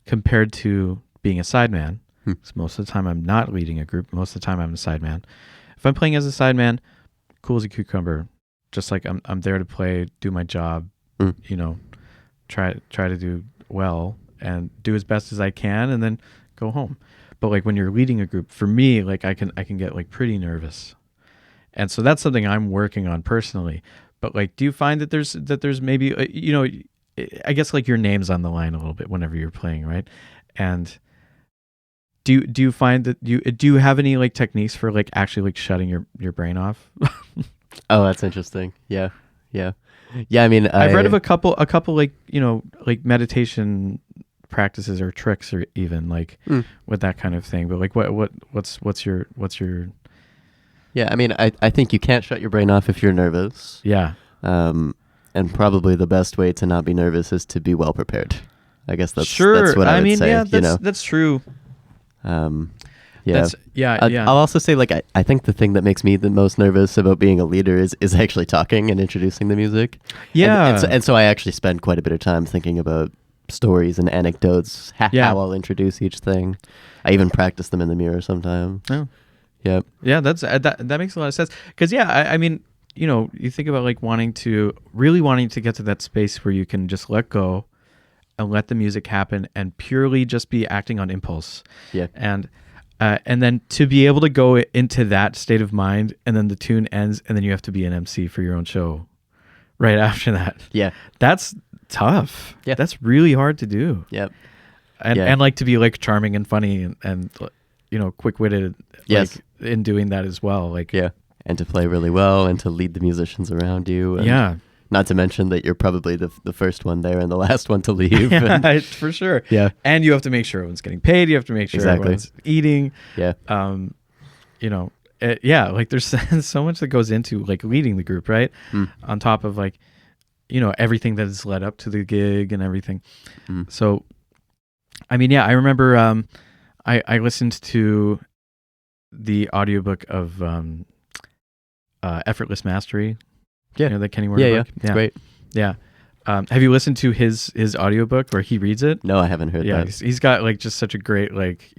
compared to being a sideman, because most of the time I'm not leading a group, most of the time I'm a sideman. If I'm playing as a sideman, cool as a cucumber, just like I'm there to play, do my job, try to do well and do as best as I can, and then go home. But like when you're leading a group, for me, like I can get like pretty nervous, and so that's something I'm working on personally. But like, do you find that there's maybe I guess like your name's on the line a little bit whenever you're playing, right? And do you find that do you have any like techniques for like actually like shutting your brain off? Oh, that's interesting. Yeah. I mean, I've read of a couple like like meditation practices or tricks or even like with that kind of thing. But like what's your Yeah, I mean, I think you can't shut your brain off if you're nervous. Yeah. And probably the best way to not be nervous is to be well prepared. I guess that's what I would say. Yeah, that's true. Yeah. I'll also say, like, I think the thing that makes me the most nervous about being a leader is actually talking and introducing the music. Yeah. And so I actually spend quite a bit of time thinking about stories and anecdotes, how I'll introduce each thing. I even practice them in the mirror sometimes. Oh. Yeah. Yeah, that makes a lot of sense. Because, I mean, you think about like really wanting to get to that space where you can just let go and let the music happen and purely just be acting on impulse. Yeah. And then to be able to go into that state of mind, and then the tune ends, and then you have to be an MC for your own show right after that. Yeah. That's tough. Yeah. That's really hard to do. Yep. And like to be like charming and funny and quick-witted in doing that as well. Like, yeah. And to play really well and to lead the musicians around you. And not to mention that you're probably the first one there and the last one to leave. Yeah, for sure. Yeah. And you have to make sure everyone's getting paid. You have to make sure everyone's eating. Yeah. Like there's so much that goes into like leading the group, right? On top of like, everything that has led up to the gig and everything. So, I mean, I remember I listened to the audiobook of Effortless Mastery. Yeah. The Kenny Werner book. Yeah. It's great. Yeah. Have you listened to his audiobook where he reads it? No, I haven't heard that. Yeah, he's got like just such a great like,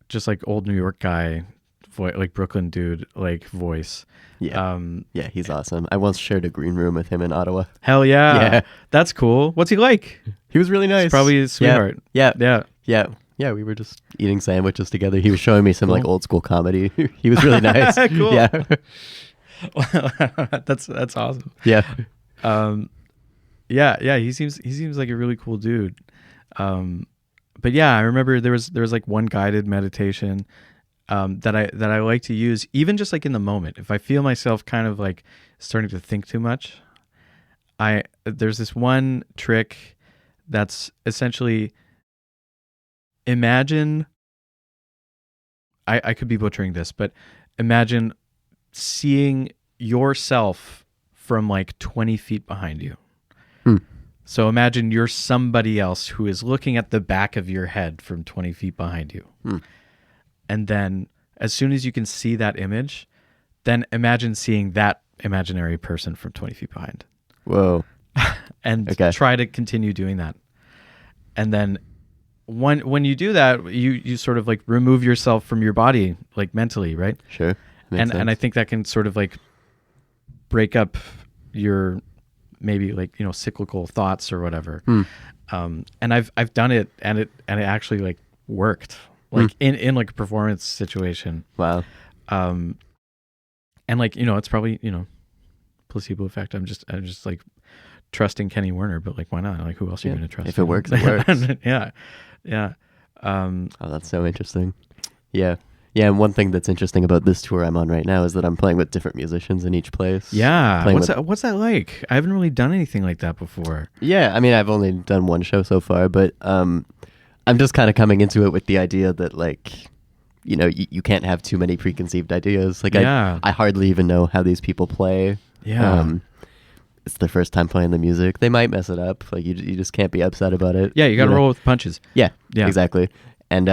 just like old New York guy voice, like Brooklyn dude like voice. Yeah. Yeah, he's awesome. I once shared a green room with him in Ottawa. Hell yeah. Yeah. That's cool. What's he like? He was really nice. He's probably a sweetheart. Yeah, we were just eating sandwiches together. He was showing me some like old school comedy. He was really nice. Cool. Yeah. That's awesome. Yeah. He seems like a really cool dude. But yeah, I remember there was like one guided meditation that I like to use even just like in the moment. If I feel myself kind of like starting to think too much, there's this one trick that's essentially imagine, I could be butchering this, but imagine seeing yourself from like 20 feet behind you. So imagine you're somebody else who is looking at the back of your head from 20 feet behind you. And then as soon as you can see that image, then imagine seeing that imaginary person from 20 feet behind. Whoa. and try to continue doing that. And then when you do that, you sort of like remove yourself from your body, like mentally, right? Sure. And I think that can sort of like break up your maybe like, you know, cyclical thoughts or whatever. And I've done it and it actually like worked like in like a performance situation. Wow. And like, you know, it's probably, you know, placebo effect. I'm just like trusting Kenny Werner, but like, why not? Like, who else are you going to trust? If it works, it works. Yeah. Oh, that's so interesting. Yeah. And one thing that's interesting about this tour I'm on right now is that I'm playing with different musicians in each place. Yeah. What's that like? I haven't really done anything like that before. Yeah. I mean, I've only done one show so far, but I'm just kind of coming into it with the idea that, like, you know, you can't have too many preconceived ideas. Like, I hardly even know how these people play. Yeah. It's their first time playing the music. They might mess it up. Like, you just can't be upset about it. Yeah, you got to roll with punches. Yeah, exactly. And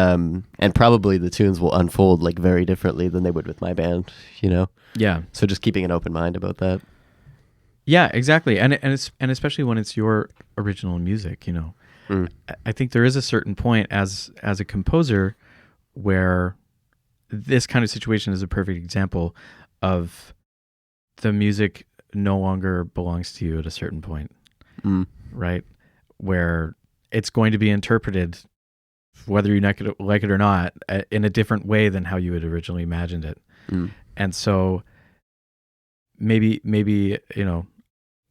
probably the tunes will unfold like very differently than they would with my band, you know? Yeah. So just keeping an open mind about that. Yeah, exactly. And especially when it's your original music, you know. I think there is a certain point as a composer where this kind of situation is a perfect example of the music no longer belongs to you at a certain point, right? Where it's going to be interpreted, whether you like it or not, in a different way than how you had originally imagined it. And so maybe, you know,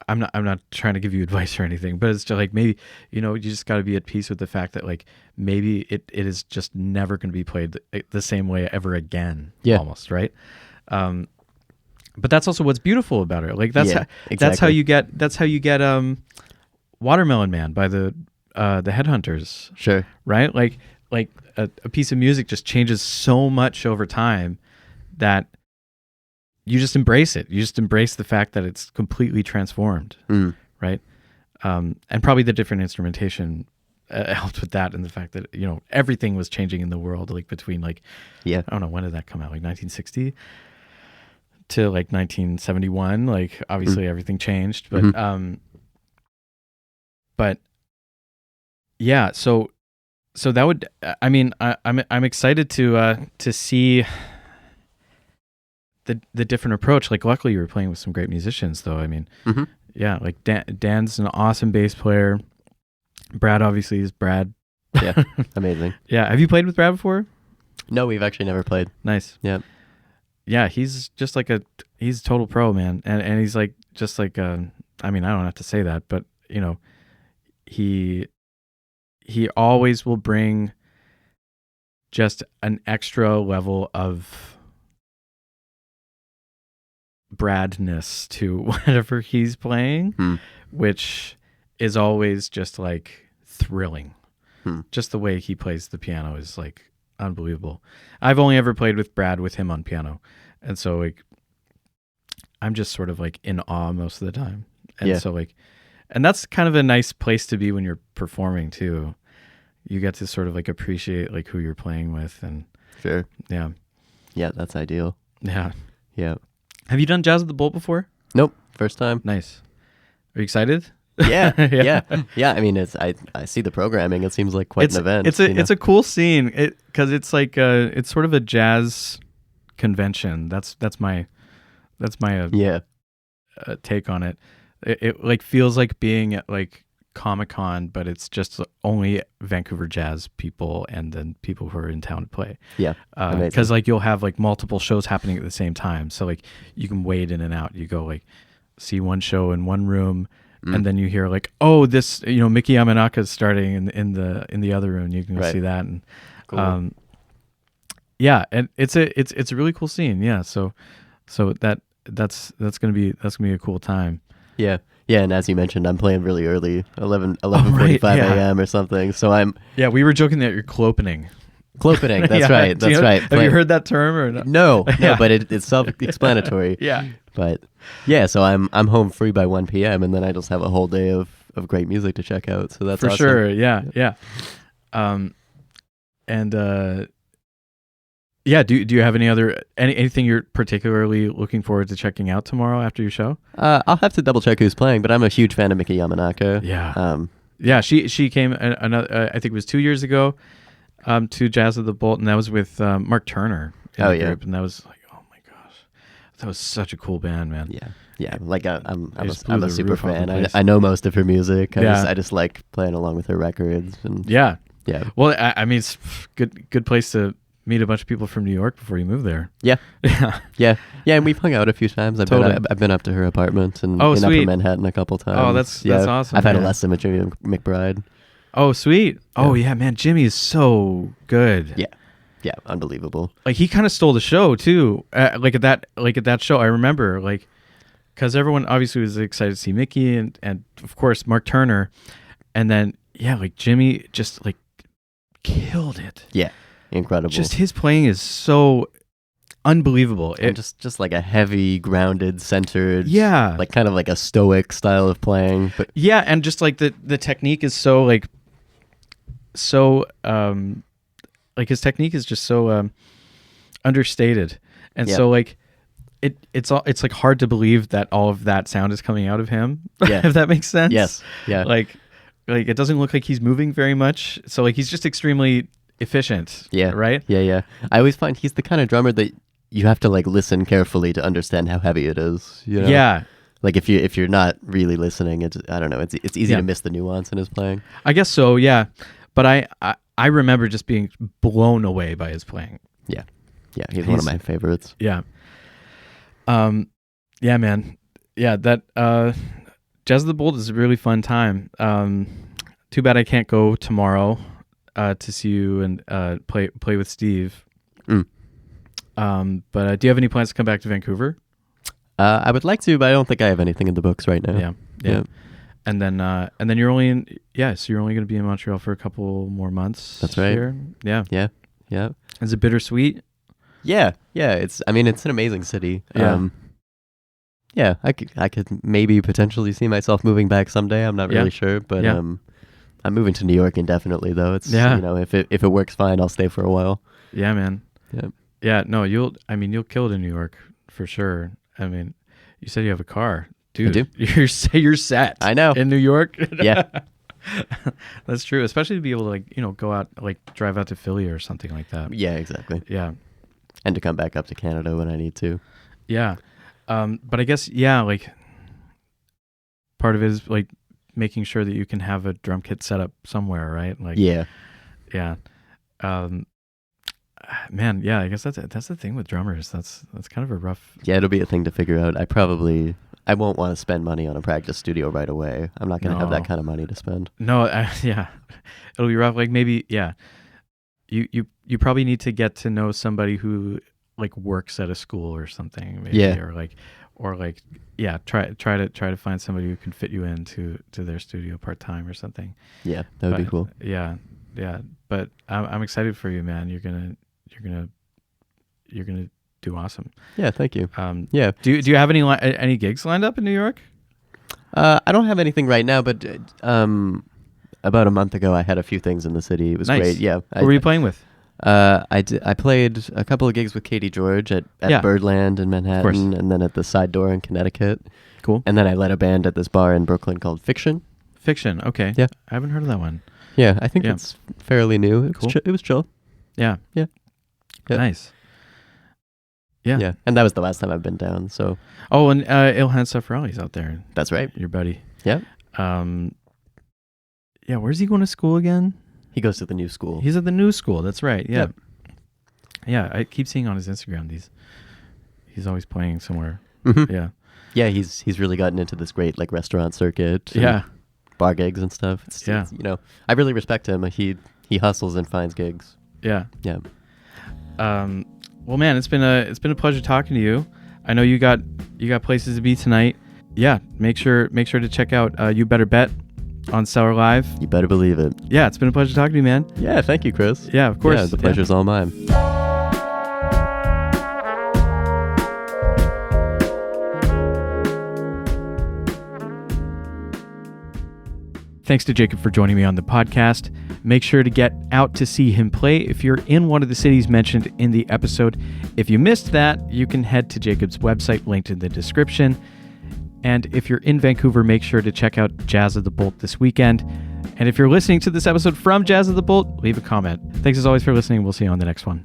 I'm not trying to give you advice or anything, but it's just like, maybe, you know, you just got to be at peace with the fact that like maybe it is just never going to be played the same way ever again. Almost, right? But that's also what's beautiful about it. Like that's how you get Watermelon Man by the Headhunters. Sure. Right? Like a piece of music just changes so much over time that you just embrace it. You just embrace the fact that it's completely transformed. Right? And probably the different instrumentation helped with that, and the fact that, you know, everything was changing in the world, like between like, I don't know, when did that come out? Like 1960 to like 1971. Like obviously everything changed, but yeah, so that would, I mean, I'm excited to see the different approach. Like, luckily you were playing with some great musicians, though. I mean, yeah, like Dan's an awesome bass player. Brad obviously is Brad. Yeah, amazing. Yeah, have you played with Brad before? No, we've actually never played. Nice. Yeah. Yeah, he's just like he's a total pro, man, and he's like just like I mean, I don't have to say that, but you know, he always will bring just an extra level of Bradness to whatever he's playing, which is always just like thrilling. Just the way he plays the piano is like unbelievable. I've only ever played with Brad with him on piano, and so like I'm just sort of like in awe most of the time. And so like, and that's kind of a nice place to be when you're performing too. You get to sort of like appreciate like who you're playing with, and sure. Yeah, that's ideal. Yeah. Have you done Jazz at the Bolt before? Nope, first time. Nice. Are you excited? Yeah. I mean, I see the programming. It seems like quite an event. It's a cool scene because it's like it's sort of a jazz convention. That's my take on it. It like feels like being at like Comic-Con, but it's just only Vancouver jazz people and then people who are in town to play. Yeah, because like you'll have like multiple shows happening at the same time, so like you can wade in and out. You go like see one show in one room, and then you hear like, oh, this, you know, Mickey Yamanaka is starting in the other room. You can go see that, and cool. Yeah, and it's a really cool scene. Yeah, so that's gonna be a cool time. Yeah, and as you mentioned, I'm playing really early, 11:45 a.m. or something. So I'm... Yeah, we were joking that you're clopening. Clopening, that's right. That's right. Have you heard that term or not? No, but it's self-explanatory. Yeah. But yeah, so I'm home free by 1 p.m. and then I just have a whole day of great music to check out. So that's for awesome. Sure. Yeah. And Yeah. Do you have anything you're particularly looking forward to checking out tomorrow after your show? I'll have to double check who's playing, but I'm a huge fan of Miki Yamanaka. Yeah. Yeah. She came another. I think it was 2 years ago, to Jazz at the Bolt, and that was with Mark Turner. In the group, and that was like, oh my gosh, that was such a cool band, man. Yeah. Yeah, like I'm a super roof off the fan. place. I know most of her music. Yeah. I just like playing along with her records. And Yeah. yeah. Well, I mean, it's good place to meet a bunch of people from New York before you move there. Yeah. Yeah. Yeah. Yeah, and we've hung out a few times. I've been up to her apartment in Upper Manhattan a couple times. Oh, that's awesome. I've had a lesson with Jimmy McBride. Oh, sweet. Oh, yeah, man. Jimmy is so good. Yeah. Yeah, unbelievable. Like, he kind of stole the show too. Like at that show, I remember, like, because everyone obviously was excited to see Mickey and of course Mark Turner, and then like Jimmy just like killed it. Yeah, incredible. Just his playing is so unbelievable. And just like a heavy, grounded, centered. Yeah, like kind of like a stoic style of playing. But yeah, and just like the technique is so like his technique is just so understated, and so like. It's like hard to believe that all of that sound is coming out of him. Yeah. If that makes sense. Yes. Yeah. Like it doesn't look like he's moving very much. So like he's just extremely efficient. Yeah. Right? Yeah, yeah. I always find he's the kind of drummer that you have to like listen carefully to understand how heavy it is. You know? Yeah. Like if you're not really listening, I don't know, it's easy to miss the nuance in his playing. I guess so, yeah. But I remember just being blown away by his playing. Yeah. Yeah, he's one of my favorites. Yeah. Yeah, man. Yeah, that Jazz at the Bolt is a really fun time. Too bad I can't go tomorrow to see you and play with Steve. But do you have any plans to come back to Vancouver? I would like to, but I don't think I have anything in the books right now. Yeah. And then you're only so you're only going to be in Montreal for a couple more months. That's right. Here. Yeah. Yeah. Is it bittersweet? Yeah. It's an amazing city. Yeah. Yeah, I could maybe potentially see myself moving back someday. I'm not really sure, but I'm moving to New York indefinitely though. It's if it works fine, I'll stay for a while. Yeah, man. Yeah. Yeah, no, you'll kill it in New York for sure. I mean, you said you have a car. Dude, I do. You're set. I know. In New York. Yeah. That's true, especially to be able to go out, like drive out to Philly or something like that. Yeah, exactly. Yeah. And to come back up to Canada when I need to. Yeah. But I guess, like part of it is like making sure that you can have a drum kit set up somewhere, right? Like, yeah. Man, yeah, I guess that's the thing with drummers. That's kind of a rough. Yeah, it'll be a thing to figure out. I won't want to spend money on a practice studio right away. I'm not going to have that kind of money to spend. No, yeah, it'll be rough. Like maybe, yeah, you probably need to get to know somebody who like works at a school or something. Maybe, yeah, try to find somebody who can fit you into their studio part time or something. Yeah, that would be cool. Yeah. But I'm excited for you, man. You're gonna do awesome. Yeah, thank you. Yeah. Do you have any gigs lined up in New York? I don't have anything right now, but about a month ago I had a few things in the city. It was nice. great. Yeah. Who were you playing with? I played a couple of gigs with Katie George at Birdland in Manhattan, and then at the Side Door in Connecticut. Cool. And then I led a band at this bar in Brooklyn called Fiction. Fiction. Okay. Yeah. I haven't heard of that one. Yeah, I think it's fairly new. Cool. It was chill. Yeah. Nice. Yeah. And that was the last time I've been down. So. Oh, and Ilhan Safrali's out there. That's right. Your buddy. Yeah. Yeah. Where's he going to school again? He goes to the new school. He's at the new school. That's right. Yeah. Yep. Yeah. I keep seeing on his Instagram he's always playing somewhere. Mm-hmm. Yeah. Yeah. He's really gotten into this great like restaurant circuit. Yeah. Bar gigs and stuff. It's, I really respect him. He hustles and finds gigs. Yeah. Yeah. Well, man, it's been a pleasure talking to you. I know you got places to be tonight. Yeah. Make sure to check out You Better Bet on Stellar Live. You better believe it. Yeah, it's been a pleasure talking to you, man. Yeah, thank you, Chris. Yeah, of course. Yeah, the pleasure's all mine. Thanks to Jacob for joining me on the podcast. Make sure to get out to see him play if you're in one of the cities mentioned in the episode. If you missed that, you can head to Jacob's website, linked in the description. And if you're in Vancouver, make sure to check out Jazz at the Bolt this weekend. And if you're listening to this episode from Jazz at the Bolt, leave a comment. Thanks as always for listening. We'll see you on the next one.